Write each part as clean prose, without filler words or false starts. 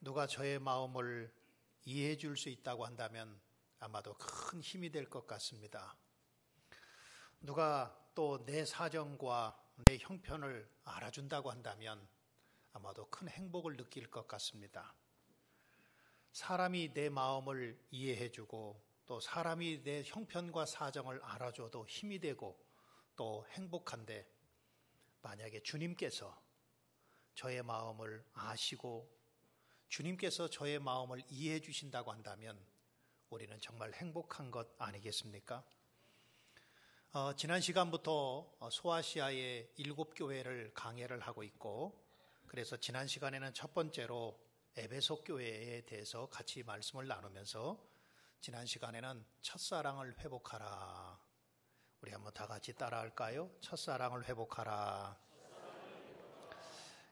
누가 저의 마음을 이해해 줄 수 있다고 한다면 아마도 큰 힘이 될 것 같습니다. 누가 또 내 사정과 내 형편을 알아준다고 한다면 아마도 큰 행복을 느낄 것 같습니다. 사람이 내 마음을 이해해 주고 또 사람이 내 형편과 사정을 알아줘도 힘이 되고 또 행복한데, 만약에 주님께서 저의 마음을 아시고 주님께서 저의 마음을 이해해 주신다고 한다면 우리는 정말 행복한 것 아니겠습니까? 지난 시간부터 소아시아의 7교회를 강해를 하고 있고, 그래서 지난 시간에는 첫 번째로 에베소 교회에 대해서 같이 말씀을 나누면서 지난 시간에는 첫사랑을 회복하라. 우리 한번 다 같이 따라할까요? 첫사랑을 회복하라.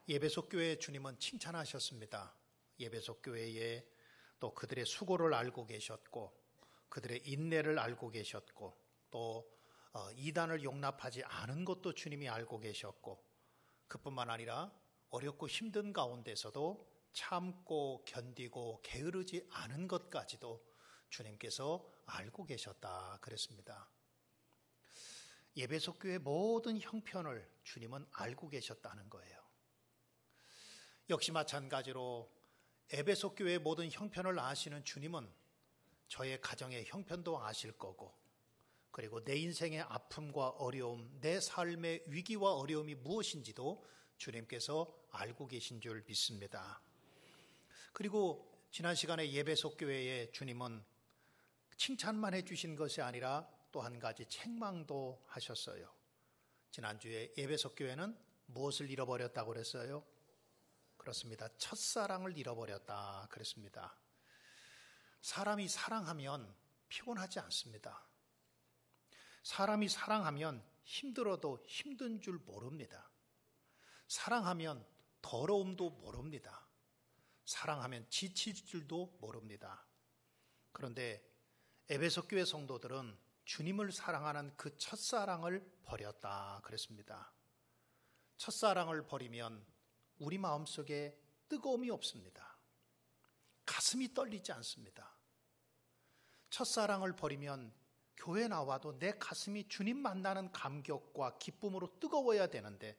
에베소 교회 주님은 칭찬하셨습니다. 에베소 교회에 또 그들의 수고를 알고 계셨고 그들의 인내를 알고 계셨고 또 이단을 용납하지 않은 것도 주님이 알고 계셨고, 그뿐만 아니라 어렵고 힘든 가운데서도 참고 견디고 게으르지 않은 것까지도 주님께서 알고 계셨다 그랬습니다. 에베소 교회 모든 형편을 주님은 알고 계셨다는 거예요. 역시 마찬가지로 에베소 교회의 모든 형편을 아시는 주님은 저의 가정의 형편도 아실 거고, 그리고 내 인생의 아픔과 어려움, 내 삶의 위기와 어려움이 무엇인지도 주님께서 알고 계신 줄 믿습니다. 그리고 지난 시간에 에베소 교회에 주님은 칭찬만 해주신 것이 아니라 또 한 가지 책망도 하셨어요. 지난주에 에베소 교회는 무엇을 잃어버렸다고 그랬어요? 그렇습니다. 첫사랑을 잃어버렸다 그랬습니다. 사람이 사랑하면 피곤하지 않습니다. 사람이 사랑하면 힘들어도 힘든 줄 모릅니다. 사랑하면 더러움도 모릅니다. 사랑하면 지칠 줄도 모릅니다. 그런데 에베소 교회 성도들은 주님을 사랑하는 그 첫사랑을 버렸다 그랬습니다. 첫사랑을 버리면 우리 마음속에 뜨거움이 없습니다. 가슴이 떨리지 않습니다. 첫사랑을 버리면 교회 나와도 내 가슴이 주님 만나는 감격과 기쁨으로 뜨거워야 되는데,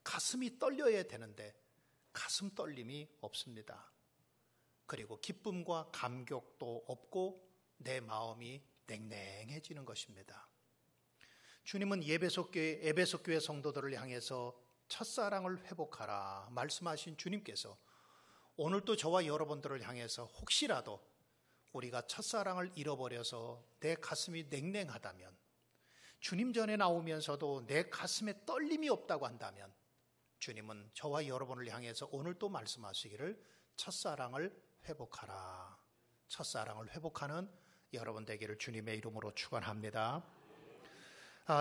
가슴이 떨려야 되는데 가슴 떨림이 없습니다. 그리고 기쁨과 감격도 없고 내 마음이 냉랭해지는 것입니다. 주님은 에베소 교회 성도들을 향해서 첫사랑을 회복하라 말씀하신 주님께서 오늘도 저와 여러분들을 향해서 혹시라도 우리가 첫사랑을 잃어버려서 내 가슴이 냉랭하다면, 주님 전에 나오면서도 내 가슴에 떨림이 없다고 한다면 주님은 저와 여러분을 향해서 오늘도 말씀하시기를 첫사랑을 회복하라. 첫사랑을 회복하는 여러분 되기를 주님의 이름으로 축원합니다.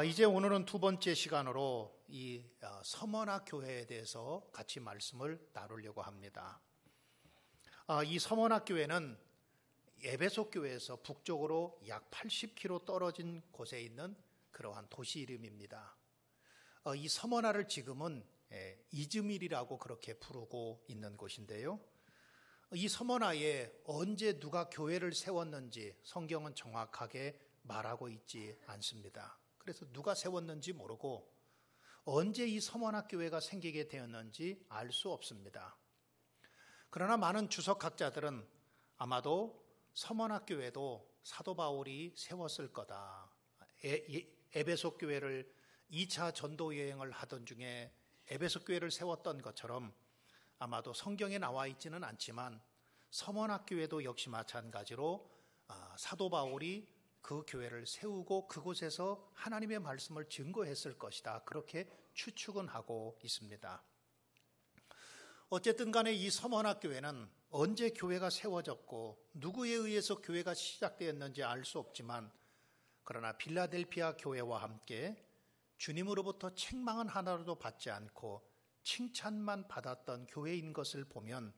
이제 오늘은 두 번째 시간으로 이 서머나 교회에 대해서 같이 말씀을 나누려고 합니다. 이 서머나 교회는 에베소 교회에서 북쪽으로 약 80km 떨어진 곳에 있는 그러한 도시 이름입니다. 이 서머나를 지금은 이즈밀이라고 그렇게 부르고 있는 곳인데요. 이 서머나에 언제 누가 교회를 세웠는지 성경은 정확하게 말하고 있지 않습니다. 그래서 누가 세웠는지 모르고 언제 이 서머나 교회가 생기게 되었는지 알 수 없습니다. 그러나 많은 주석학자들은 아마도 서머나 교회도 사도 바울이 세웠을 거다. 에베소 교회를 2차 전도 여행을 하던 중에 에베소 교회를 세웠던 것처럼 아마도 성경에 나와 있지는 않지만 서머나 교회도 역시 마찬가지로 사도 바울이 그 교회를 세우고 그곳에서 하나님의 말씀을 증거했을 것이다. 그렇게 추측은 하고 있습니다. 어쨌든 간에 이 서머나 교회는 언제 교회가 세워졌고 누구에 의해서 교회가 시작되었는지 알 수 없지만, 그러나 빌라델피아 교회와 함께 주님으로부터 책망은 하나도 받지 않고 칭찬만 받았던 교회인 것을 보면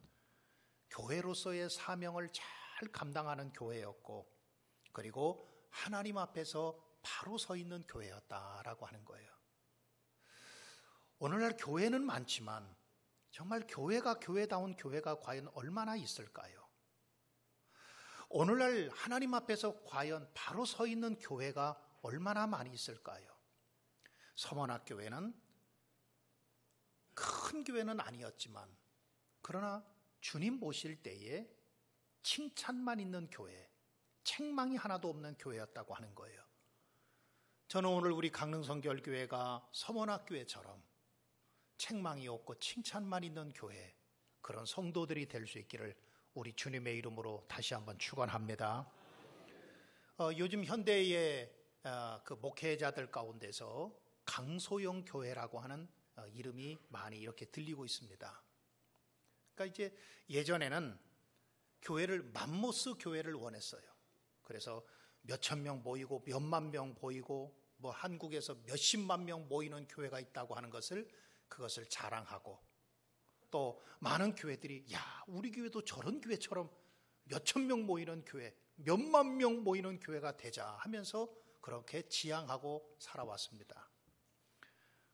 교회로서의 사명을 잘 감당하는 교회였고, 그리고 하나님 앞에서 바로 서 있는 교회였다라고 하는 거예요. 오늘날 교회는 많지만 정말 교회가 교회다운 교회가 과연 얼마나 있을까요? 오늘날 하나님 앞에서 과연 바로 서 있는 교회가 얼마나 많이 있을까요? 서문학교회는 큰 교회는 아니었지만 그러나 주님 모실 때에 칭찬만 있는 교회, 책망이 하나도 없는 교회였다고 하는 거예요. 저는 오늘 우리 강릉성결교회가 서문학교회처럼 책망이 없고 칭찬만 있는 교회, 그런 성도들이 될 수 있기를 우리 주님의 이름으로 다시 한번 축원합니다. 요즘 현대의 그 목회자들 가운데서 강소영 교회라고 하는 이름이 많이 이렇게 들리고 있습니다. 그러니까 이제 예전에는 교회를 맘모스 교회를 원했어요. 그래서 몇천 명 모이고 몇만 명 모이고 뭐 한국에서 몇십만 명 모이는 교회가 있다고 하는 그것을 자랑하고, 또 많은 교회들이 야, 우리 교회도 저런 교회처럼 몇천 명 모이는 교회, 몇만 명 모이는 교회가 되자 하면서 그렇게 지향하고 살아왔습니다.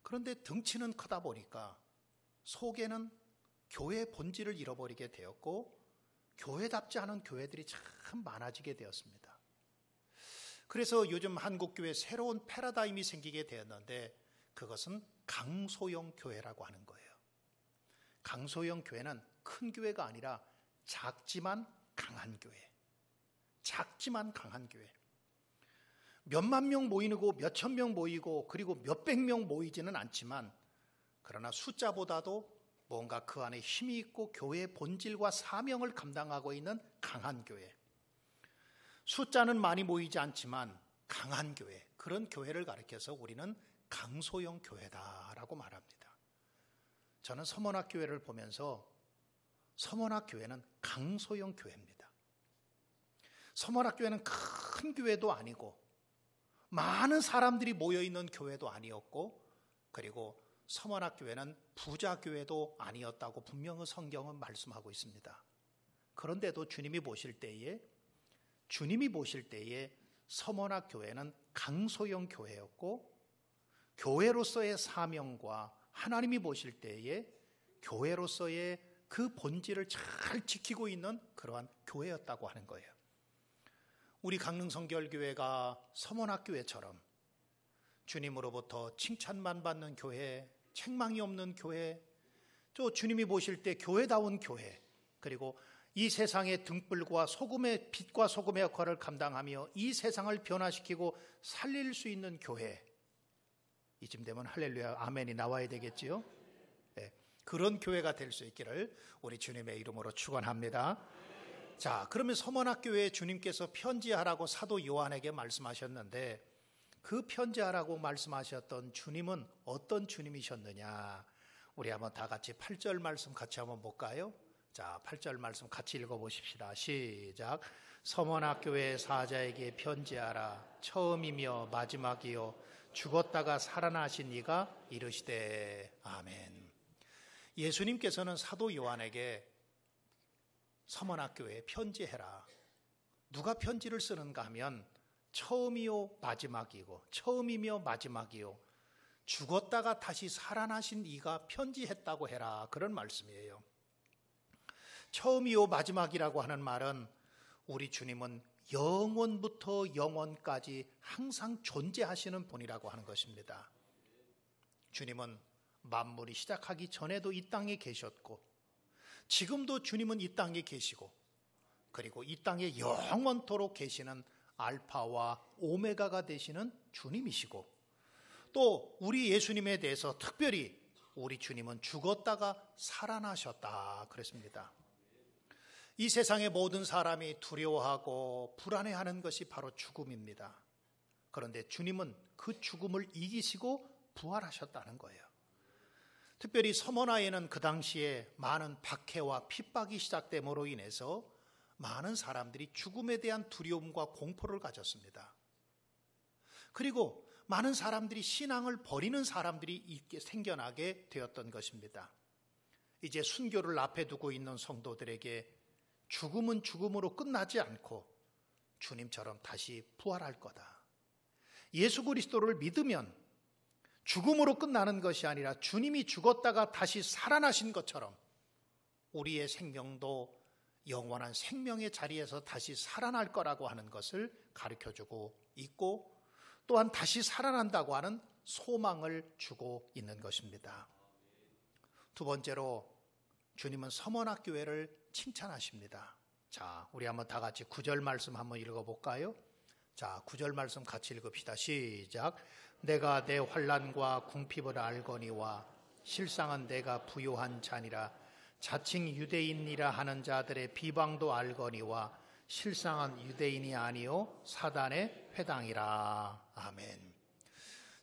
그런데 덩치는 크다 보니까 속에는 교회의 본질을 잃어버리게 되었고 교회답지 않은 교회들이 참 많아지게 되었습니다. 그래서 요즘 한국교회 새로운 패러다임이 생기게 되었는데 그것은 강소형 교회라고 하는 거예요. 강소형 교회는 큰 교회가 아니라 작지만 강한 교회. 작지만 강한 교회. 몇만 명 모이고 몇천 명 모이고 그리고 몇백 명 모이지는 않지만 그러나 숫자보다도 뭔가 그 안에 힘이 있고 교회의 본질과 사명을 감당하고 있는 강한 교회. 숫자는 많이 모이지 않지만 강한 교회, 그런 교회를 가리켜서 우리는 강소형 교회다라고 말합니다. 저는 서문학교회를 보면서 서문학교회는 강소형 교회입니다. 서문학교회는 큰 교회도 아니고 많은 사람들이 모여있는 교회도 아니었고, 그리고 서문학교회는 부자교회도 아니었다고 분명히 성경은 말씀하고 있습니다. 그런데도 주님이 보실 때에 서문학교회는 강소형 교회였고 교회로서의 사명과 하나님이 보실 때에 교회로서의 그 본질을 잘 지키고 있는 그러한 교회였다고 하는 거예요. 우리 강릉성결교회가 서문학교회처럼 주님으로부터 칭찬만 받는 교회, 책망이 없는 교회, 또 주님이 보실 때 교회다운 교회, 그리고 이 세상의 등불과 소금의 빛과 소금의 역할을 감당하며 이 세상을 변화시키고 살릴 수 있는 교회, 이쯤 되면 할렐루야 아멘이 나와야 되겠지요. 네, 그런 교회가 될 수 있기를 우리 주님의 이름으로 축원합니다. 자, 그러면 서문학교회에 주님께서 편지하라고 사도 요한에게 말씀하셨는데 그 편지하라고 말씀하셨던 주님은 어떤 주님이셨느냐? 우리 한번 다 같이 8절 말씀 같이 한번 볼까요? 자, 8절 말씀 같이 읽어보십시다. 시작. 서문학교회 사자에게 편지하라. 처음이며 마지막이요 죽었다가 살아나신 이가 이르시되 아멘. 예수님께서는 사도 요한에게 서문학교회에 편지해라. 누가 편지를 쓰는가 하면 처음이요 마지막이고 처음이며 마지막이요 죽었다가 다시 살아나신 이가 편지했다고 해라, 그런 말씀이에요. 처음이요 마지막이라고 하는 말은 우리 주님은 영원부터 영원까지 항상 존재하시는 분이라고 하는 것입니다. 주님은 만물이 시작하기 전에도 이 땅에 계셨고 지금도 주님은 이 땅에 계시고 그리고 이 땅에 영원토록 계시는 알파와 오메가가 되시는 주님이시고, 또 우리 예수님에 대해서 특별히 우리 주님은 죽었다가 살아나셨다 그랬습니다. 이 세상의 모든 사람이 두려워하고 불안해하는 것이 바로 죽음입니다. 그런데 주님은 그 죽음을 이기시고 부활하셨다는 거예요. 특별히 서머나에는 그 당시에 많은 박해와 핍박이 시작됨으로 인해서 많은 사람들이 죽음에 대한 두려움과 공포를 가졌습니다. 그리고 많은 사람들이 신앙을 버리는 사람들이 생겨나게 되었던 것입니다. 이제 순교를 앞에 두고 있는 성도들에게 죽음은 죽음으로 끝나지 않고 주님처럼 다시 부활할 거다. 예수 그리스도를 믿으면 죽음으로 끝나는 것이 아니라 주님이 죽었다가 다시 살아나신 것처럼 우리의 생명도 영원한 생명의 자리에서 다시 살아날 거라고 하는 것을 가르쳐주고 있고, 또한 다시 살아난다고 하는 소망을 주고 있는 것입니다. 두 번째로 주님은 서머나교회를 칭찬하십니다. 자, 우리 한번 다 같이 9절 말씀 한번 읽어볼까요? 자, 9절 말씀 같이 읽읍시다. 시작. 내가 내 환난과 궁핍을 알거니와 실상은 내가 부요한 자니라. 자칭 유대인이라 하는 자들의 비방도 알거니와 실상은 유대인이 아니요 사단의 회당이라. 아멘.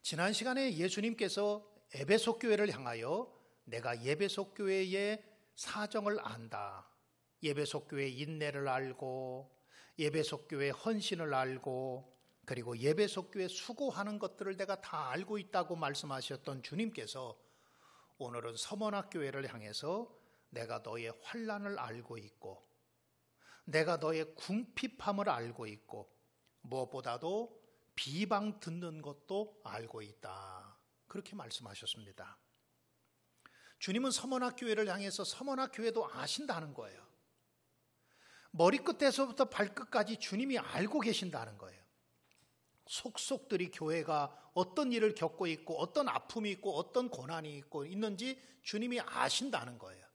지난 시간에 예수님께서 에베소 교회를 향하여 내가 예배소 교회의 사정을 안다, 예배소 교회의 인내를 알고 예배소 교회의 헌신을 알고 그리고 예배소 교회 수고하는 것들을 내가 다 알고 있다고 말씀하셨던 주님께서 오늘은 서머나 교회를 향해서 내가 너의 환난을 알고 있고 내가 너의 궁핍함을 알고 있고 무엇보다도 비방 듣는 것도 알고 있다, 그렇게 말씀하셨습니다. 주님은 서머나 교회를 향해서 서머나 교회도 아신다는 거예요. 머리끝에서부터 발끝까지 주님이 알고 계신다는 거예요. 속속들이 교회가 어떤 일을 겪고 있고 어떤 아픔이 있고 어떤 고난이 있는지 주님이 아신다는 거예요.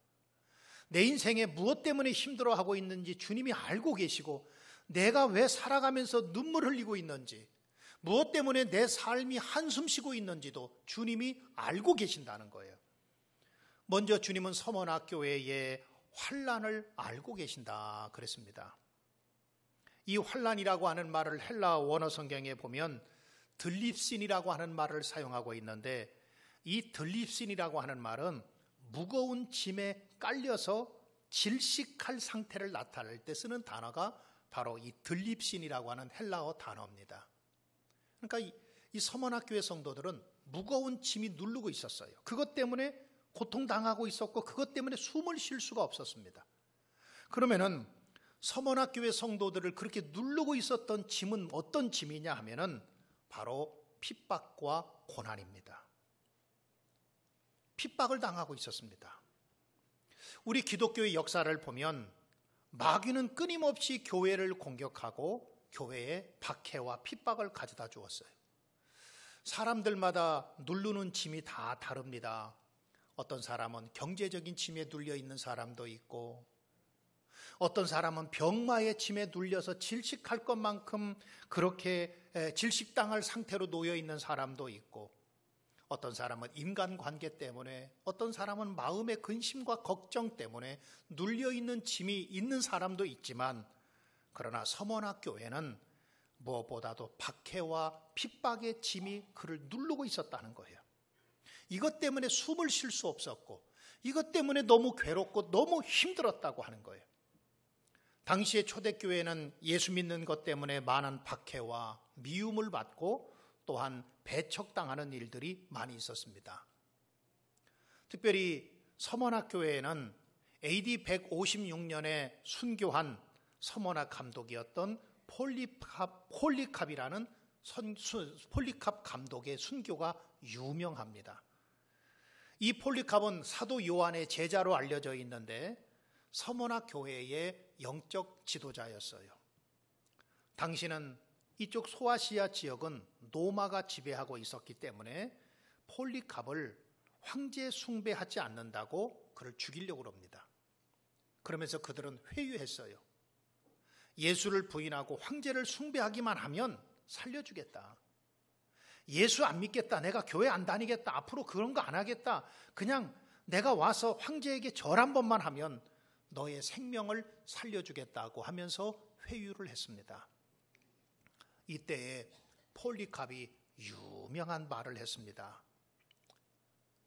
내 인생에 무엇 때문에 힘들어하고 있는지 주님이 알고 계시고, 내가 왜 살아가면서 눈물 흘리고 있는지, 무엇 때문에 내 삶이 한숨 쉬고 있는지도 주님이 알고 계신다는 거예요. 먼저 주님은 서머나 교회의 환난을 알고 계신다 그랬습니다. 이 환난이라고 하는 말을 헬라 원어 성경에 보면 들립신이라고 하는 말을 사용하고 있는데, 이 들립신이라고 하는 말은 무거운 짐에 깔려서 질식할 상태를 나타낼 때 쓰는 단어가 바로 이 들립신이라고 하는 헬라어 단어입니다. 그러니까 이 서머나 교회 성도들은 무거운 짐이 누르고 있었어요. 그것 때문에 고통당하고 있었고 그것 때문에 숨을 쉴 수가 없었습니다. 그러면은 서머나 교회 성도들을 그렇게 누르고 있었던 짐은 어떤 짐이냐 하면은 바로 핍박과 고난입니다. 핍박을 당하고 있었습니다. 우리 기독교의 역사를 보면 마귀는 끊임없이 교회를 공격하고 교회에 박해와 핍박을 가져다 주었어요. 사람들마다 누르는 짐이 다 다릅니다. 어떤 사람은 경제적인 짐에 눌려 있는 사람도 있고, 어떤 사람은 병마의 짐에 눌려서 질식할 것만큼 그렇게 질식당할 상태로 놓여 있는 사람도 있고, 어떤 사람은 인간관계 때문에, 어떤 사람은 마음의 근심과 걱정 때문에 눌려 있는 짐이 있는 사람도 있지만, 그러나 서머나 교회는 무엇보다도 박해와 핍박의 짐이 그를 누르고 있었다는 거예요. 이것 때문에 숨을 쉴 수 없었고, 이것 때문에 너무 괴롭고 너무 힘들었다고 하는 거예요. 당시의 초대교회는 예수 믿는 것 때문에 많은 박해와 미움을 받고 또한 배척당하는 일들이 많이 있었습니다. 특별히 서머나 교회에는 AD 156년에 순교한 서머나 감독이었던 폴리캅이라는 폴리캅 감독의 순교가 유명합니다. 이 폴리캅은 사도 요한의 제자로 알려져 있는데 서머나 교회의 영적 지도자였어요. 당시는 이쪽 소아시아 지역은 로마가 지배하고 있었기 때문에 폴리캅을 황제 숭배하지 않는다고 그를 죽이려고 합니다. 그러면서 그들은 회유했어요. 예수를 부인하고 황제를 숭배하기만 하면 살려주겠다. 예수 안 믿겠다. 내가 교회 안 다니겠다. 앞으로 그런 거 안 하겠다. 그냥 내가 와서 황제에게 절 한 번만 하면 너의 생명을 살려주겠다고 하면서 회유를 했습니다. 이때에 폴리캅이 유명한 말을 했습니다.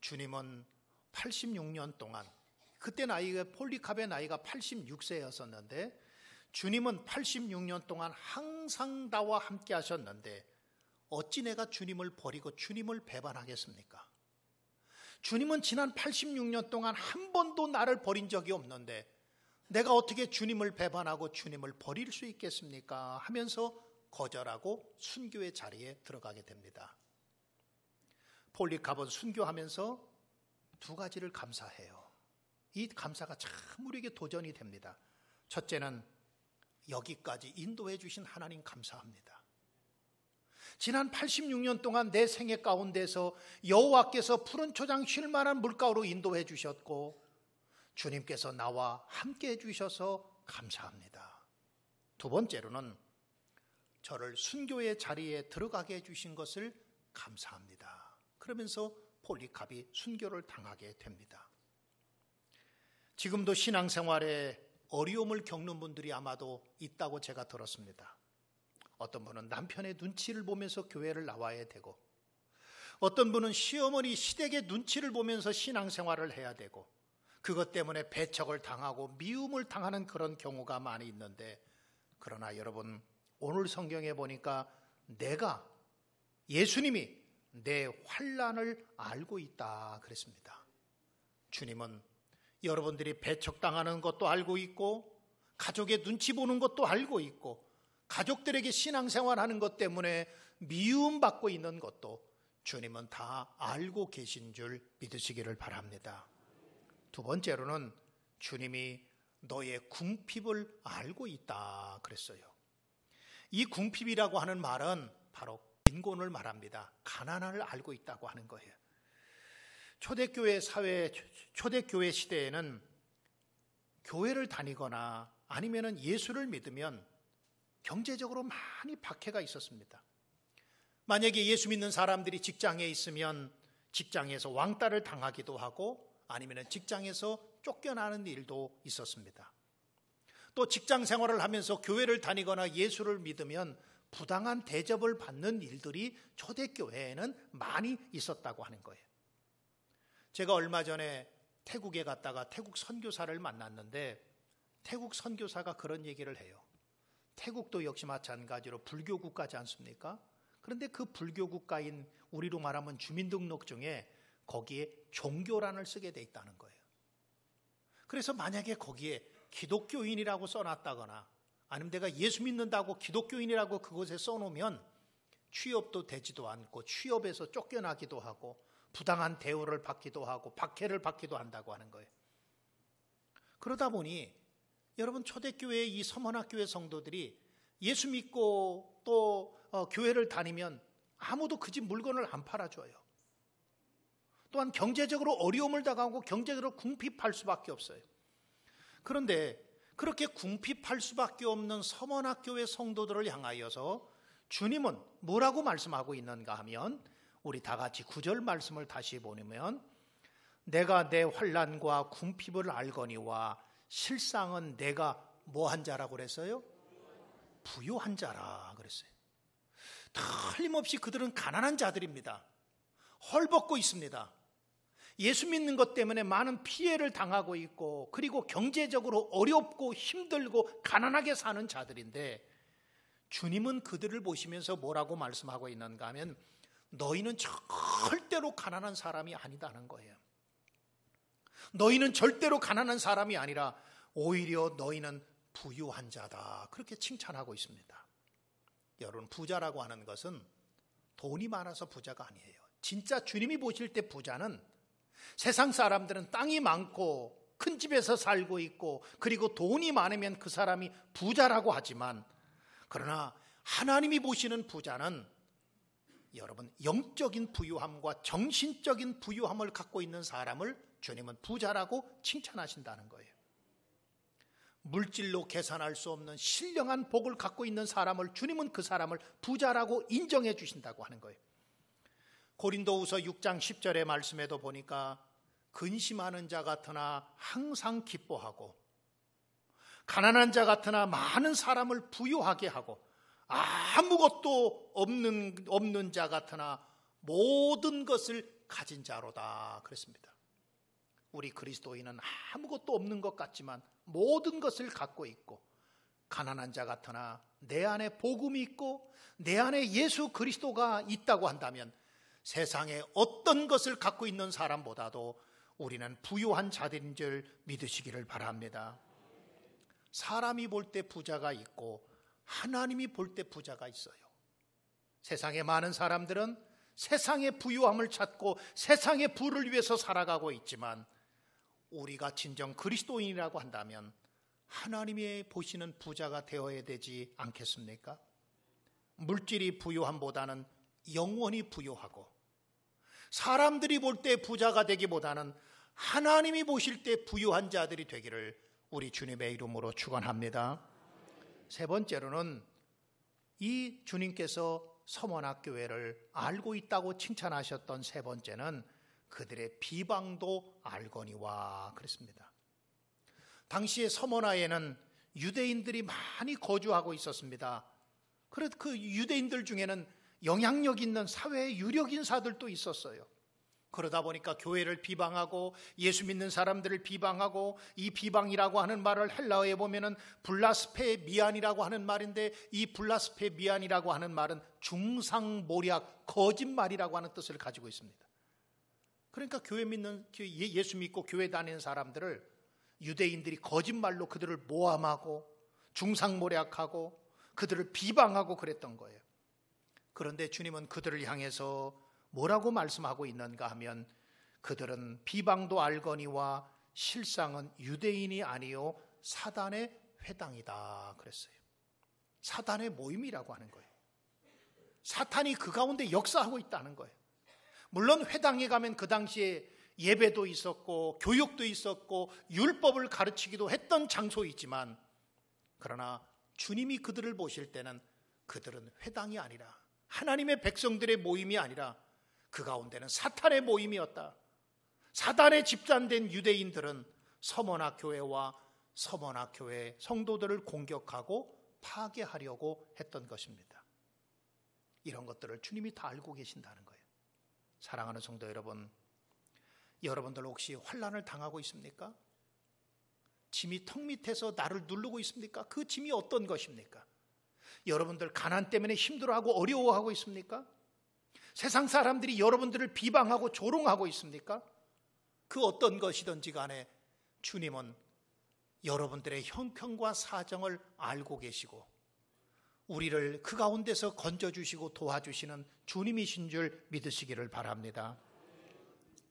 주님은 86년 동안, 그때 폴리캅의 나이가 86세였었는데 주님은 86년 동안 항상 나와 함께 하셨는데 어찌 내가 주님을 버리고 주님을 배반하겠습니까? 주님은 지난 86년 동안 한 번도 나를 버린 적이 없는데 내가 어떻게 주님을 배반하고 주님을 버릴 수 있겠습니까? 하면서 거절하고 순교의 자리에 들어가게 됩니다. 폴리카본 순교하면서 두 가지를 감사해요. 이 감사가 참 우리에게 도전이 됩니다. 첫째는 여기까지 인도해 주신 하나님 감사합니다. 지난 86년 동안 내 생애 가운데서 여호와께서 푸른 초장 쉴 만한 물가로 인도해 주셨고 주님께서 나와 함께 해 주셔서 감사합니다. 두 번째로는 저를 순교의 자리에 들어가게 해주신 것을 감사합니다. 그러면서 폴리캅이 순교를 당하게 됩니다. 지금도 신앙생활에 어려움을 겪는 분들이 아마도 있다고 제가 들었습니다. 어떤 분은 남편의 눈치를 보면서 교회를 나와야 되고, 어떤 분은 시어머니 시댁의 눈치를 보면서 신앙생활을 해야 되고, 그것 때문에 배척을 당하고 미움을 당하는 그런 경우가 많이 있는데, 그러나 여러분, 오늘 성경에 보니까 내가, 예수님이 내 환난을 알고 있다 그랬습니다. 주님은 여러분들이 배척당하는 것도 알고 있고, 가족의 눈치 보는 것도 알고 있고, 가족들에게 신앙생활하는 것 때문에 미움받고 있는 것도 주님은 다 알고 계신 줄 믿으시기를 바랍니다. 두 번째로는 주님이 너의 궁핍을 알고 있다 그랬어요. 이 궁핍이라고 하는 말은 바로 빈곤을 말합니다. 가난을 알고 있다고 하는 거예요. 초대교회 사회, 초대교회 시대에는 교회를 다니거나 아니면 예수를 믿으면 경제적으로 많이 박해가 있었습니다. 만약에 예수 믿는 사람들이 직장에 있으면 직장에서 왕따를 당하기도 하고 아니면 직장에서 쫓겨나는 일도 있었습니다. 또 직장 생활을 하면서 교회를 다니거나 예수를 믿으면 부당한 대접을 받는 일들이 초대교회에는 많이 있었다고 하는 거예요. 제가 얼마 전에 태국에 갔다가 태국 선교사를 만났는데 태국 선교사가 그런 얘기를 해요. 태국도 역시 마찬가지로 불교 국가지 않습니까? 그런데 그 불교 국가인 우리로 말하면 주민등록증에 거기에 종교란을 쓰게 돼 있다는 거예요. 그래서 만약에 거기에 기독교인이라고 써놨다거나 아니면 내가 예수 믿는다고 기독교인이라고 그곳에 써놓으면 취업도 되지도 않고 취업에서 쫓겨나기도 하고 부당한 대우를 받기도 하고 박해를 받기도 한다고 하는 거예요. 그러다 보니 여러분 초대교회의 이 서머나교회 성도들이 예수 믿고 또 교회를 다니면 아무도 그 집 물건을 안 팔아줘요. 또한 경제적으로 어려움을 당하고 경제적으로 궁핍할 수밖에 없어요. 그런데 그렇게 궁핍할 수밖에 없는 서머나교회 성도들을 향하여서 주님은 뭐라고 말씀하고 있는가 하면 우리 다 같이 9절 말씀을 다시 보면 내가 내 환난과 궁핍을 알거니와 실상은 내가 뭐한 자라고 그랬어요? 부유한 자라 그랬어요. 틀림없이 그들은 가난한 자들입니다. 헐벗고 있습니다. 예수 믿는 것 때문에 많은 피해를 당하고 있고 그리고 경제적으로 어렵고 힘들고 가난하게 사는 자들인데 주님은 그들을 보시면서 뭐라고 말씀하고 있는가 하면 너희는 절대로 가난한 사람이 아니다는 거예요. 너희는 절대로 가난한 사람이 아니라 오히려 너희는 부유한 자다. 그렇게 칭찬하고 있습니다. 여러분 부자라고 하는 것은 돈이 많아서 부자가 아니에요. 진짜 주님이 보실 때 부자는 세상 사람들은 땅이 많고 큰 집에서 살고 있고 그리고 돈이 많으면 그 사람이 부자라고 하지만 그러나 하나님이 보시는 부자는 여러분 영적인 부유함과 정신적인 부유함을 갖고 있는 사람을 주님은 부자라고 칭찬하신다는 거예요. 물질로 계산할 수 없는 신령한 복을 갖고 있는 사람을 주님은 그 사람을 부자라고 인정해 주신다고 하는 거예요. 고린도후서 6장 10절의 말씀에도 보니까 근심하는 자 같으나 항상 기뻐하고 가난한 자 같으나 많은 사람을 부유하게 하고 아무것도 없는 자 같으나 모든 것을 가진 자로다 그랬습니다. 우리 그리스도인은 아무것도 없는 것 같지만 모든 것을 갖고 있고 가난한 자 같으나 내 안에 복음이 있고 내 안에 예수 그리스도가 있다고 한다면 세상에 어떤 것을 갖고 있는 사람보다도 우리는 부유한 자들인 줄 믿으시기를 바랍니다. 사람이 볼 때 부자가 있고 하나님이 볼 때 부자가 있어요. 세상에 많은 사람들은 세상의 부유함을 찾고 세상의 부를 위해서 살아가고 있지만 우리가 진정 그리스도인이라고 한다면 하나님이 보시는 부자가 되어야 되지 않겠습니까? 물질이 부유함보다는 영원히 부유하고 사람들이 볼 때 부자가 되기보다는 하나님이 보실 때 부유한 자들이 되기를 우리 주님의 이름으로 축원합니다. 세 번째로는 이 주님께서 서머나교회를 알고 있다고 칭찬하셨던 세 번째는 그들의 비방도 알거니와 그랬습니다. 당시에 서머나에는 유대인들이 많이 거주하고 있었습니다. 그래도 그 유대인들 중에는 영향력 있는 사회의 유력 인사들도 있었어요. 그러다 보니까 교회를 비방하고 예수 믿는 사람들을 비방하고, 이 비방이라고 하는 말을 헬라어에 보면은 블라스페미안이라고 하는 말인데, 이 블라스페미안이라고 하는 말은 중상모략, 거짓말이라고 하는 뜻을 가지고 있습니다. 그러니까 교회 믿는, 예수 믿고 교회 다니는 사람들을 유대인들이 거짓말로 그들을 모함하고 중상모략하고 그들을 비방하고 그랬던 거예요. 그런데 주님은 그들을 향해서 뭐라고 말씀하고 있는가 하면, 그들은 비방도 알거니와 실상은 유대인이 아니요 사단의 회당이다 그랬어요. 사단의 모임이라고 하는 거예요. 사탄이 그 가운데 역사하고 있다는 거예요. 물론 회당에 가면 그 당시에 예배도 있었고 교육도 있었고 율법을 가르치기도 했던 장소이지만, 그러나 주님이 그들을 보실 때는 그들은 회당이 아니라, 하나님의 백성들의 모임이 아니라 그 가운데는 사탄의 모임이었다. 사단에 집단된 유대인들은 서머나 교회와 서머나 교회 성도들을 공격하고 파괴하려고 했던 것입니다. 이런 것들을 주님이 다 알고 계신다는 거예요. 사랑하는 성도 여러분, 여러분들 혹시 환난을 당하고 있습니까? 짐이 턱 밑에서 나를 누르고 있습니까? 그 짐이 어떤 것입니까? 여러분들 가난 때문에 힘들어하고 어려워하고 있습니까? 세상 사람들이 여러분들을 비방하고 조롱하고 있습니까? 그 어떤 것이든지 간에 주님은 여러분들의 형편과 사정을 알고 계시고 우리를 그 가운데서 건져주시고 도와주시는 주님이신 줄 믿으시기를 바랍니다.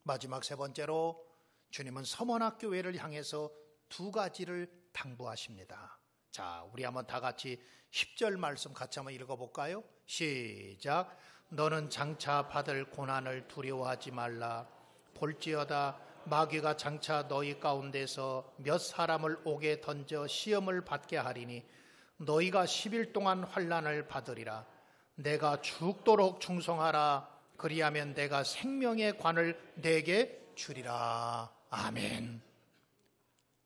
마지막 세 번째로 주님은 서머나교회를 향해서 두 가지를 당부하십니다. 자, 우리 한번 다 같이 10절 말씀 같이 한번 읽어볼까요? 시작. 너는 장차 받을 고난을 두려워하지 말라. 볼지어다 마귀가 장차 너희 가운데서 몇 사람을 옥에 던져 시험을 받게 하리니 너희가 10일 동안 환난을 받으리라. 내가 죽도록 충성하라. 그리하면 내가 생명의 관을 내게 주리라. 아멘.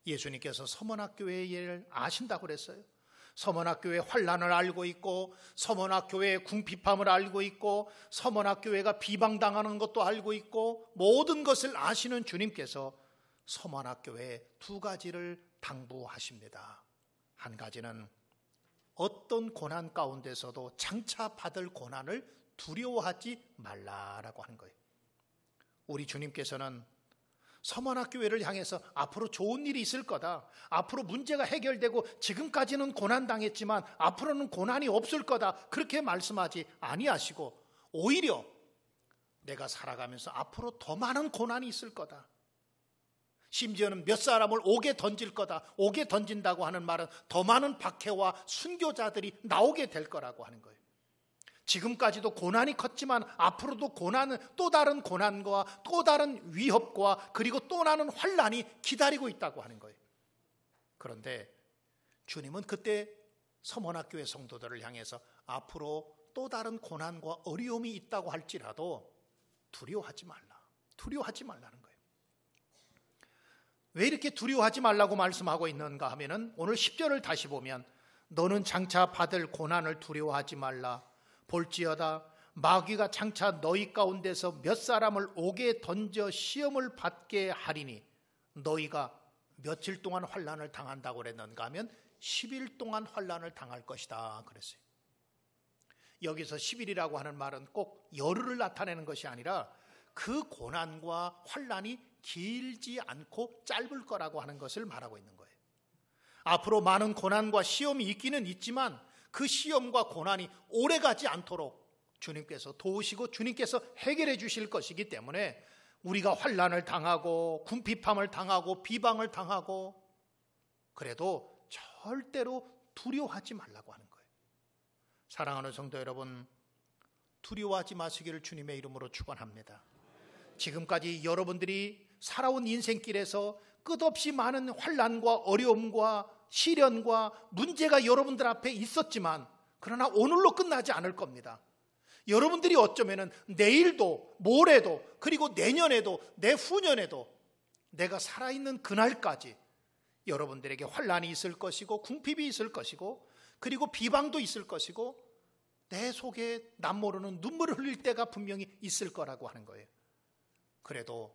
예수님께서 서머나교회의 일을 아신다고 그랬어요. 서머나교회의 환난을 알고 있고 서머나교회의 궁핍함을 알고 있고 서머나교회가 비방당하는 것도 알고 있고 모든 것을 아시는 주님께서 서머나교회에 두 가지를 당부하십니다. 한 가지는 어떤 고난 가운데서도 장차 받을 고난을 두려워하지 말라라고 하는 거예요. 우리 주님께서는 서머나교회를 향해서 앞으로 좋은 일이 있을 거다, 앞으로 문제가 해결되고 지금까지는 고난당했지만 앞으로는 고난이 없을 거다, 그렇게 말씀하지 아니하시고 오히려 내가 살아가면서 앞으로 더 많은 고난이 있을 거다, 심지어는 몇 사람을 옥에 던질 거다, 옥에 던진다고 하는 말은 더 많은 박해와 순교자들이 나오게 될 거라고 하는 거예요. 지금까지도 고난이 컸지만 앞으로도 고난은 또 다른 고난과 또 다른 위협과 그리고 또 나는 환난이 기다리고 있다고 하는 거예요. 그런데 주님은 그때 서머나교회 성도들을 향해서 앞으로 또 다른 고난과 어려움이 있다고 할지라도 두려워하지 말라, 두려워하지 말라는 거예요. 왜 이렇게 두려워하지 말라고 말씀하고 있는가 하면은 오늘 10절을 다시 보면 너는 장차 받을 고난을 두려워하지 말라. 볼지어다 마귀가 장차 너희 가운데서 몇 사람을 옥에 던져 시험을 받게 하리니 너희가 며칠 동안 환난을 당한다고 그랬는가 하면 10일 동안 환난을 당할 것이다 그랬어요. 여기서 10일이라고 하는 말은 꼭 열흘을 나타내는 것이 아니라 그 고난과 환난이 길지 않고 짧을 거라고 하는 것을 말하고 있는 거예요. 앞으로 많은 고난과 시험이 있기는 있지만 그 시험과 고난이 오래가지 않도록 주님께서 도우시고 주님께서 해결해 주실 것이기 때문에 우리가 환난을 당하고 궁핍함을 당하고 비방을 당하고 그래도 절대로 두려워하지 말라고 하는 거예요. 사랑하는 성도 여러분, 두려워하지 마시기를 주님의 이름으로 축원합니다. 지금까지 여러분들이 살아온 인생길에서 끝없이 많은 환난과 어려움과 시련과 문제가 여러분들 앞에 있었지만 그러나 오늘로 끝나지 않을 겁니다. 여러분들이 어쩌면 내일도 모레도 그리고 내년에도 내후년에도 내가 살아있는 그날까지 여러분들에게 환난이 있을 것이고 궁핍이 있을 것이고 그리고 비방도 있을 것이고 내 속에 남모르는 눈물을 흘릴 때가 분명히 있을 거라고 하는 거예요. 그래도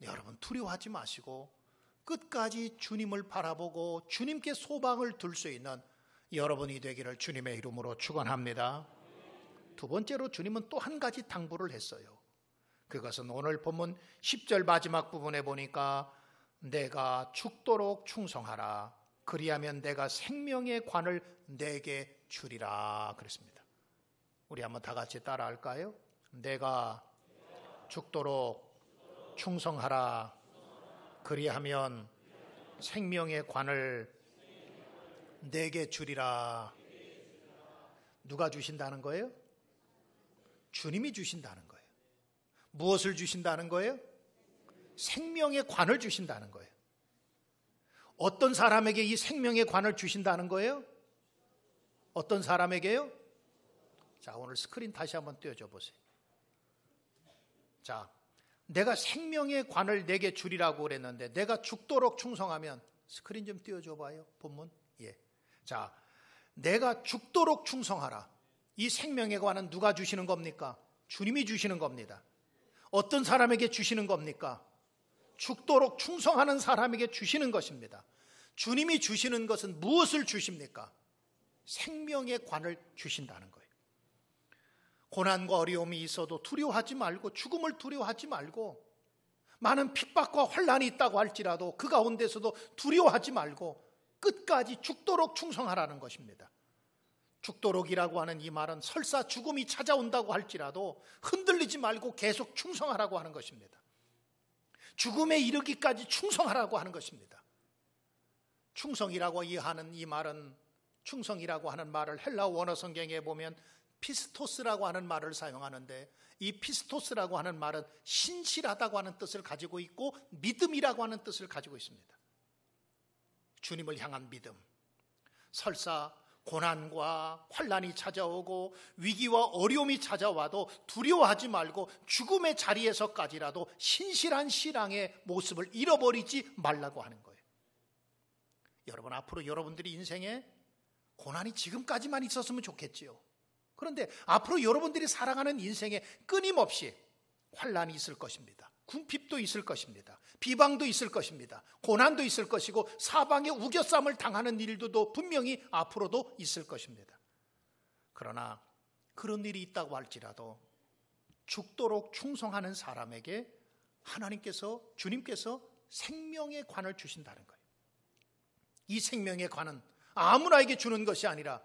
여러분 두려워하지 마시고 끝까지 주님을 바라보고 주님께 소망을 둘 수 있는 여러분이 되기를 주님의 이름으로 축원합니다. 두 번째로 주님은 또 한 가지 당부를 했어요. 그것은 오늘 본문 10절 마지막 부분에 보니까 내가 죽도록 충성하라. 그리하면 내가 생명의 관을 내게 주리라 그랬습니다. 우리 한번 다 같이 따라 할까요? 내가 죽도록 충성하라. 그리하면 생명의 관을 내게 주리라. 누가 주신다는 거예요? 주님이 주신다는 거예요. 무엇을 주신다는 거예요? 생명의 관을 주신다는 거예요. 어떤 사람에게 이 생명의 관을 주신다는 거예요? 어떤 사람에게요? 자, 오늘 스크린 다시 한번 띄워줘 보세요. 자, 내가 생명의 관을 내게 주리라고 그랬는데 내가 죽도록 충성하면 스크린 좀 띄워줘 봐요. 본문. 예. 자, 내가 죽도록 충성하라. 이 생명의 관은 누가 주시는 겁니까? 주님이 주시는 겁니다. 어떤 사람에게 주시는 겁니까? 죽도록 충성하는 사람에게 주시는 것입니다. 주님이 주시는 것은 무엇을 주십니까? 생명의 관을 주신다는 거예요. 고난과 어려움이 있어도 두려워하지 말고 죽음을 두려워하지 말고 많은 핍박과 환난이 있다고 할지라도 그 가운데서도 두려워하지 말고 끝까지 죽도록 충성하라는 것입니다. 죽도록이라고 하는 이 말은 설사 죽음이 찾아온다고 할지라도 흔들리지 말고 계속 충성하라고 하는 것입니다. 죽음에 이르기까지 충성하라고 하는 것입니다. 충성이라고 하는 이 말은 충성이라고 하는 말을 헬라 원어 성경에 보면 피스토스라고 하는 말을 사용하는데 이 피스토스라고 하는 말은 신실하다고 하는 뜻을 가지고 있고 믿음이라고 하는 뜻을 가지고 있습니다. 주님을 향한 믿음. 설사 고난과 환난이 찾아오고 위기와 어려움이 찾아와도 두려워하지 말고 죽음의 자리에서까지라도 신실한 신앙의 모습을 잃어버리지 말라고 하는 거예요. 여러분, 앞으로 여러분들이 인생에 고난이 지금까지만 있었으면 좋겠지요. 그런데 앞으로 여러분들이 살아가는 인생에 끊임없이 환난이 있을 것입니다. 궁핍도 있을 것입니다. 비방도 있을 것입니다. 고난도 있을 것이고 사방에 우겨쌈을 당하는 일들도 분명히 앞으로도 있을 것입니다. 그러나 그런 일이 있다고 할지라도 죽도록 충성하는 사람에게 하나님께서, 주님께서 생명의 관을 주신다는 거예요. 이 생명의 관은 아무나에게 주는 것이 아니라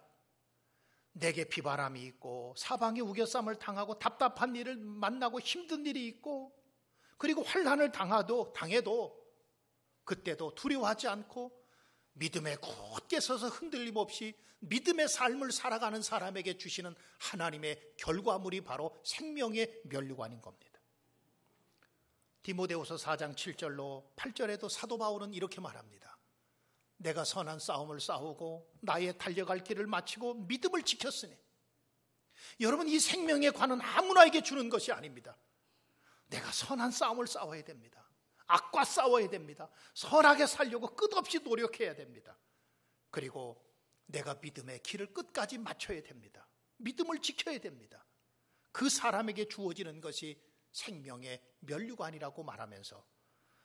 내게 비바람이 있고 사방에 우겨쌈을 당하고 답답한 일을 만나고 힘든 일이 있고 그리고 환난을 당해도 그때도 두려워하지 않고 믿음에 굳게 서서 흔들림 없이 믿음의 삶을 살아가는 사람에게 주시는 하나님의 결과물이 바로 생명의 면류관인 겁니다. 디모데후서 4장 7절로 8절에도 사도 바울은 이렇게 말합니다. 내가 선한 싸움을 싸우고 나의 달려갈 길을 마치고 믿음을 지켰으니. 여러분, 이 생명의 관은 아무나에게 주는 것이 아닙니다. 내가 선한 싸움을 싸워야 됩니다. 악과 싸워야 됩니다. 선하게 살려고 끝없이 노력해야 됩니다. 그리고 내가 믿음의 길을 끝까지 맞춰야 됩니다. 믿음을 지켜야 됩니다. 그 사람에게 주어지는 것이 생명의 면류관이라고 말하면서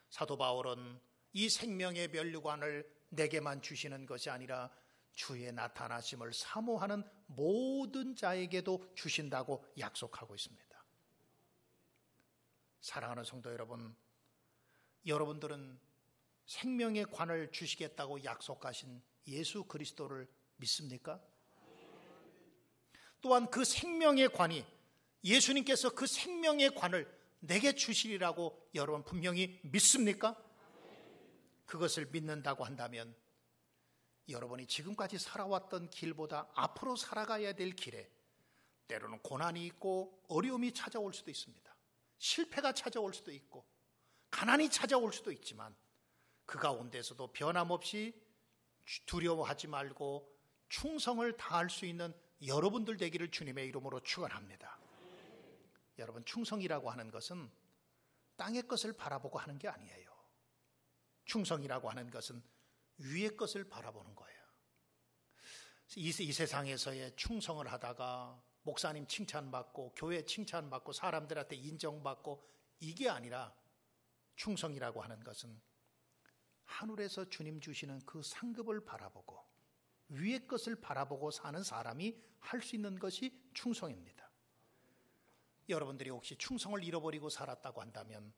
사도 바울은 이 생명의 면류관을 내게만 주시는 것이 아니라 주의 나타나심을 사모하는 모든 자에게도 주신다고 약속하고 있습니다. 사랑하는 성도 여러분, 여러분들은 생명의 관을 주시겠다고 약속하신 예수 그리스도를 믿습니까? 또한 그 생명의 관이 예수님께서 그 생명의 관을 내게 주시리라고 여러분 분명히 믿습니까? 그것을 믿는다고 한다면 여러분이 지금까지 살아왔던 길보다 앞으로 살아가야 될 길에 때로는 고난이 있고 어려움이 찾아올 수도 있습니다. 실패가 찾아올 수도 있고 가난이 찾아올 수도 있지만 그 가운데서도 변함없이 두려워하지 말고 충성을 다할 수 있는 여러분들 되기를 주님의 이름으로 축원합니다. 여러분, 충성이라고 하는 것은 땅의 것을 바라보고 하는 게 아니에요. 충성이라고 하는 것은 위의 것을 바라보는 거예요. 이 세상에서의 충성을 하다가 목사님 칭찬받고 교회 칭찬받고 사람들한테 인정받고 이게 아니라 충성이라고 하는 것은 하늘에서 주님 주시는 그 상급을 바라보고 위의 것을 바라보고 사는 사람이 할 수 있는 것이 충성입니다. 여러분들이 혹시 충성을 잃어버리고 살았다고 한다면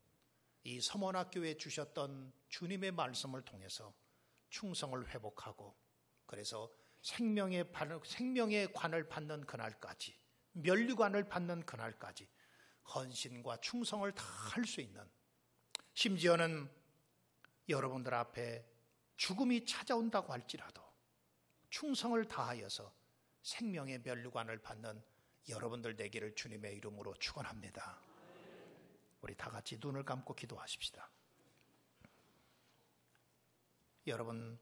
이 서원학교에 주셨던 주님의 말씀을 통해서 충성을 회복하고 그래서 생명의 관을 받는 그날까지 면류관을 받는 그날까지 헌신과 충성을 다 할 수 있는 심지어는 여러분들 앞에 죽음이 찾아온다고 할지라도 충성을 다하여서 생명의 면류관을 받는 여러분들 되기를 주님의 이름으로 축원합니다. 우리 다 같이 눈을 감고 기도하십시다. 여러분,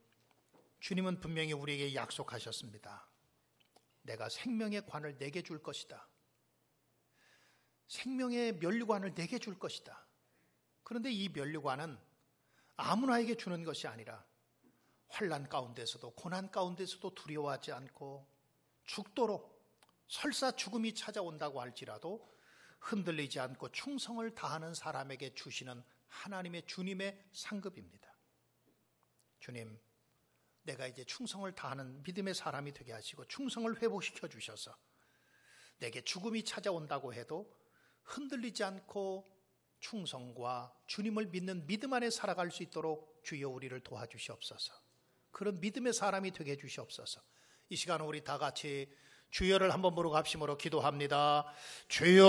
주님은 분명히 우리에게 약속하셨습니다. 내가 생명의 관을 내게 줄 것이다. 생명의 면류관을 내게 줄 것이다. 그런데 이 면류관은 아무나에게 주는 것이 아니라 환난 가운데서도 고난 가운데서도 두려워하지 않고 죽도록 설사 죽음이 찾아온다고 할지라도 흔들리지 않고 충성을 다하는 사람에게 주시는 하나님의 주님의 상급입니다. 주님, 내가 이제 충성을 다하는 믿음의 사람이 되게 하시고 충성을 회복시켜 주셔서 내게 죽음이 찾아온다고 해도 흔들리지 않고 충성과 주님을 믿는 믿음 안에 살아갈 수 있도록 주여 우리를 도와주시옵소서. 그런 믿음의 사람이 되게 해주시옵소서. 이 시간 우리 다 같이 주여를 한번 부르고 합심으로 기도합니다. 주여.